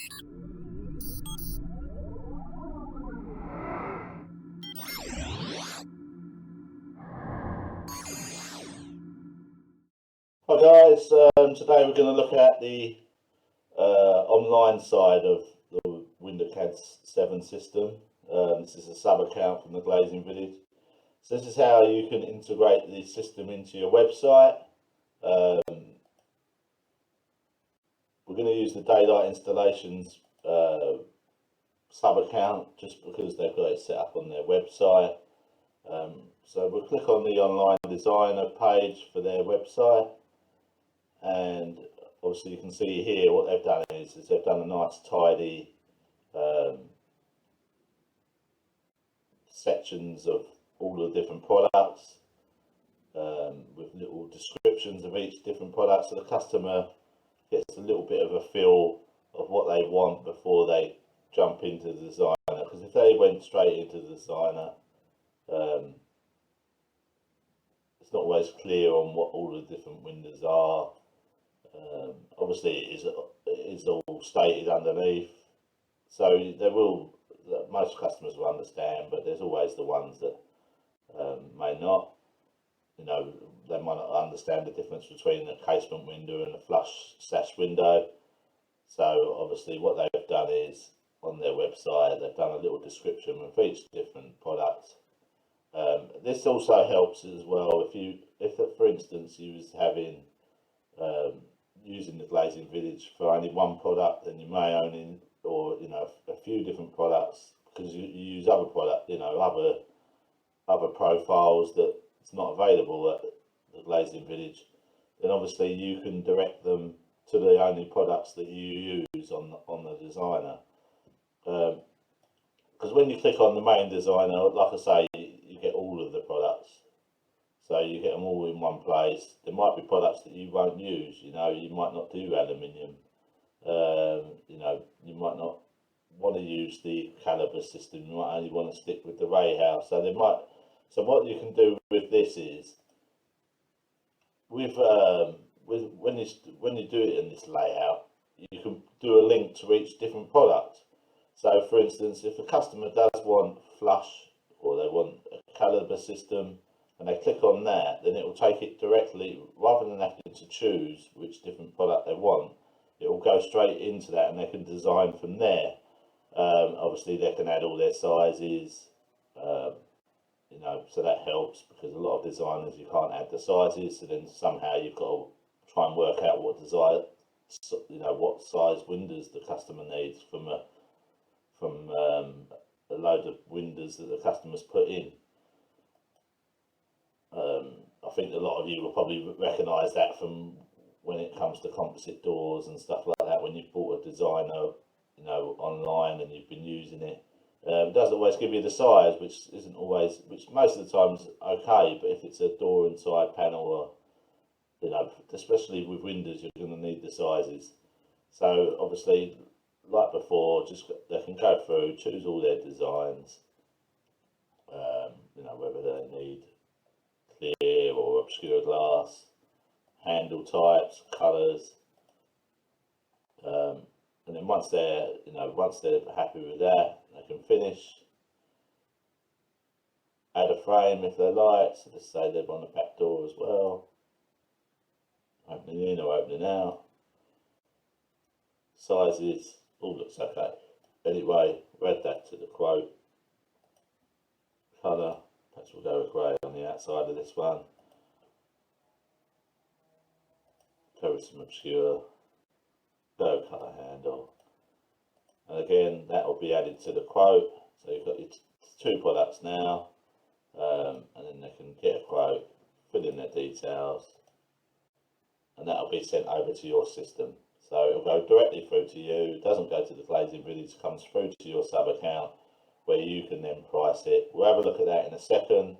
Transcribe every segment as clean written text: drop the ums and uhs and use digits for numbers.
Hi guys, today we're going to look at the online side of the WindoCAD 7 system. This is a sub account from the Glazing Village. So this is how you can integrate the system into your website. We're going to use the Daylight Installations sub account just because they've got it set up on their website. So we'll click on the online designer page for their website, and obviously you can see here what they've done is they've done a nice tidy sections of all the different products with little descriptions of each different product, so the customer gets a little bit of a feel of what they want before they jump into the designer. Because if they went straight into the designer, it's not always clear on what all the different windows are. Obviously it is all stated underneath, so most customers will understand, but there's always the ones that may not. You know, they might not understand the difference between a casement window and a flush sash window. So obviously what they've done is on their website they've done a little description of each different product. This also helps as well if for instance you was having using the Glazing Village for only one product, then you may only, or a few different products, because you use other product, other profiles that it's not available at the Glazing Village, then obviously you can direct them to the only products that you use on the designer. Because when you click on the main designer, like I say, you get all of the products. So you get them all in one place. There might be products that you won't use. You might not do aluminium. You might not want to use the caliber system. You might only want to stick with the ray house. So what you can do with this is, when you do it in this layout, you can do a link to each different product. So for instance, if a customer does want flush, or they want a caliber system, and they click on that, then it will take it directly, rather than having to choose which different product they want, it will go straight into that and they can design from there. Obviously they can add all their sizes, so that helps, because a lot of designers, you can't add the sizes, so then somehow you've got to try and work out what size windows the customer needs from a load of windows that the customers put in. I think a lot of you will probably recognise that from when it comes to composite doors and stuff like that. When you've bought a designer, online and you've been using it, it doesn't always give you the size, which most of the time is okay. But if it's a door and side panel, or especially with windows, you're going to need the sizes. So obviously, like before, they can go through, choose all their designs. Whether they need clear or obscure glass, handle types, colours, and then once they're happy with that, they can finish, add a frame if they like. So let's say they want a back door as well, opening in or opening out. Sizes, all looks okay. Anyway, we'll add that to the quote. Colour, perhaps we'll go with grey on the outside of this one. Go with some obscure, go colour handle. And again, that will be added to the quote. So you've got your two products now, and then they can get a quote, fill in their details, and that will be sent over to your system. So it'll go directly through to you. It doesn't go to the Glazing Village, it comes through to your sub account, where you can then price it. We'll have a look at that in a second.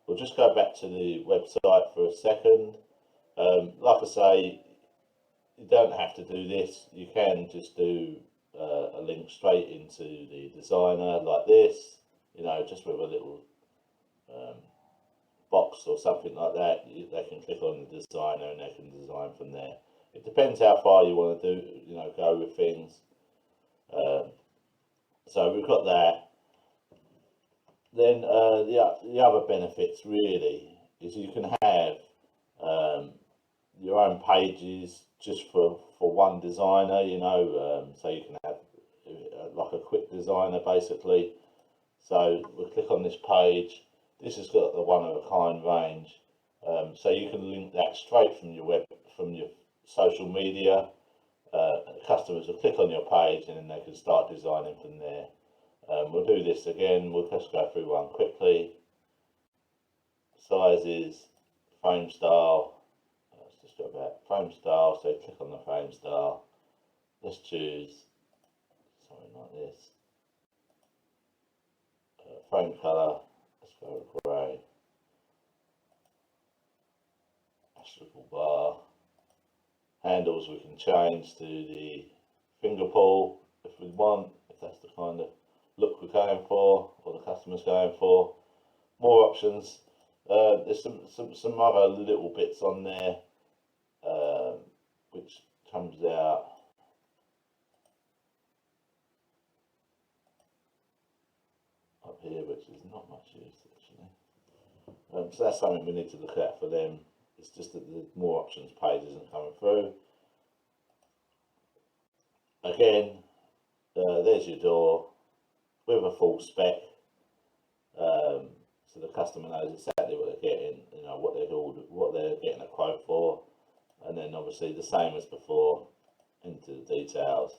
We'll just go back to the website for a second. Like I say, you don't have to do this. You can just do a link straight into the designer like this, just with a little box or something like that. They can click on the designer and they can design from there. It depends how far you want to go with things. So we've got that. Then the other benefits really is you can have your own pages just for one designer, so you can have like a quick designer basically. So we'll click on this page. This has got the one of a kind range, so you can link that straight from your social media. Customers will click on your page and then they can start designing from there. We'll do this again. We'll just go through one quickly. Sizes, frame style. Let's just go back. Frame style. So click on the frame style. Let's choose something like this. Frame color. Let's go grey. Astronomical bar. Handles we can change to the finger pull if we want, if that's the kind of look we're going for or the customer's going for. More options. There's some other little bits on there which comes out. Up here, which is not much use actually. So that's something we need to look at for them. It's just that the more options page isn't coming through. Again, there's your door with a full spec, so the customer knows exactly what they're getting, what they're getting a quote for, and then obviously the same as before, into the details,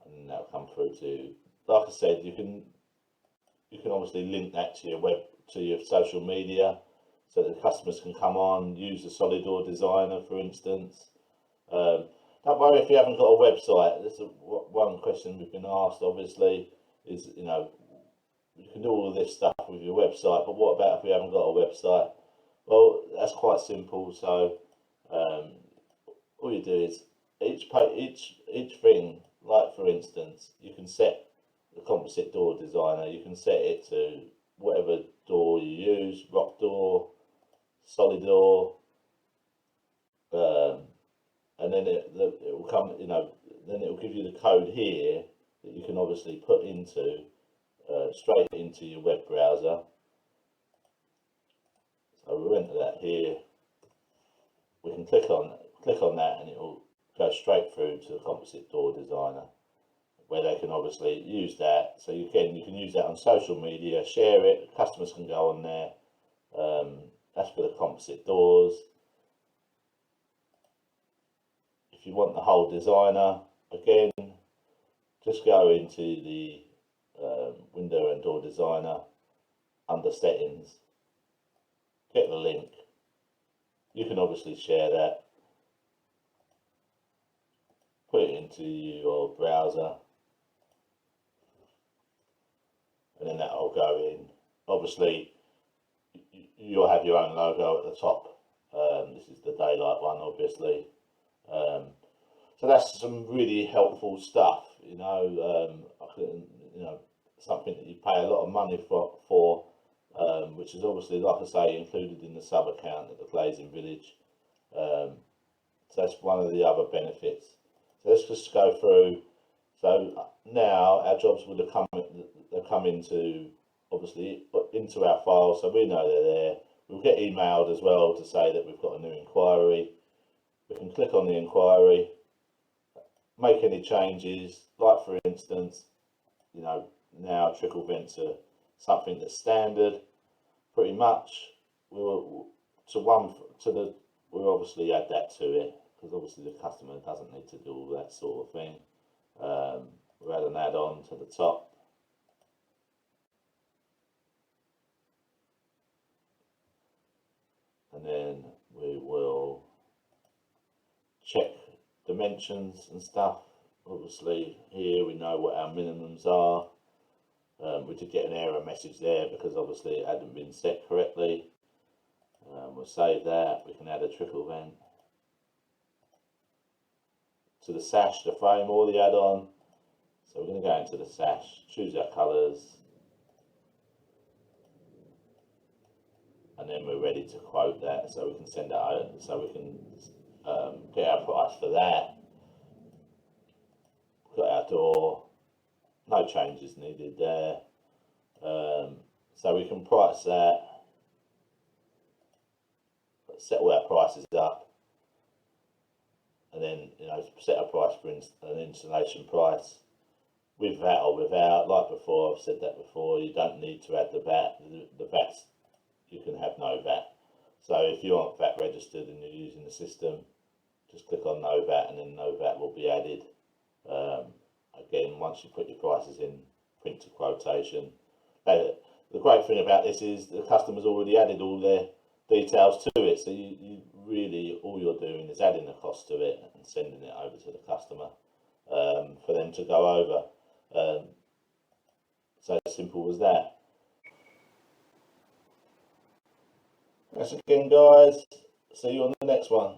and then that'll come through to, like I said, you can obviously link that to your social media, so that the customers can come on, use the Solidor designer, for instance. Don't worry if you haven't got a website. This is one question we've been asked, obviously, is, you can do all of this stuff with your website, but what about if we haven't got a website? Well, that's quite simple. So all you do is each thing, like for instance, you can set the composite door designer, you can set it to whatever door you use, rock door, solid door, and then it will come, then it will give you the code here that you can obviously put into straight into your web browser. So we'll enter that here. We can click on that and it will go straight through to the composite door designer, where they can obviously use that. So you can use that on social media, share it, customers can go on there. That's for the composite doors. If you want the whole designer, again, just go into the window and door designer, under settings, get the link. You can obviously share that, put it into your browser, and then that will go in. Obviously, you'll have your own logo at the top. This is the daylight one, obviously. So that's some really helpful stuff, something that you pay a lot of money for, which is obviously, like I say, included in the sub account at the Glazing Village. So that's one of the other benefits. So let's just go through. So now our jobs would have come into, obviously, into our file, so we know they're there. We'll get emailed as well to say that we've got a new inquiry. We can click on the inquiry, make any changes, like for instance, now trickle vents are something that's standard, pretty much. We'll obviously add that to it, because obviously the customer doesn't need to do all that sort of thing. We'll add an add-on to the top. And then we will check dimensions and stuff. Obviously here we know what our minimums are. We did get an error message there because obviously it hadn't been set correctly. We'll save that. We can add a trickle vent to the sash, the frame, or the add-on. So we're going to go into the sash, choose our colours, and then we're ready to quote that, so we can send it out, so we can get our price for that. Got our door, no changes needed there. So we can price that, set all our prices up, and then set a price for an installation price with VAT or without. Like before, I've said that before. You don't need to add the VAT. The VAT's, you can have no VAT. So if you aren't VAT registered and you're using the system, just click on no VAT, and then no VAT will be added. Again, once you put your prices in, print to quotation. The great thing about this is the customer's already added all their details to it, so you really, all you're doing is adding the cost to it and sending it over to the customer for them to go over. So simple as that. Thanks again, guys. See you on the next one.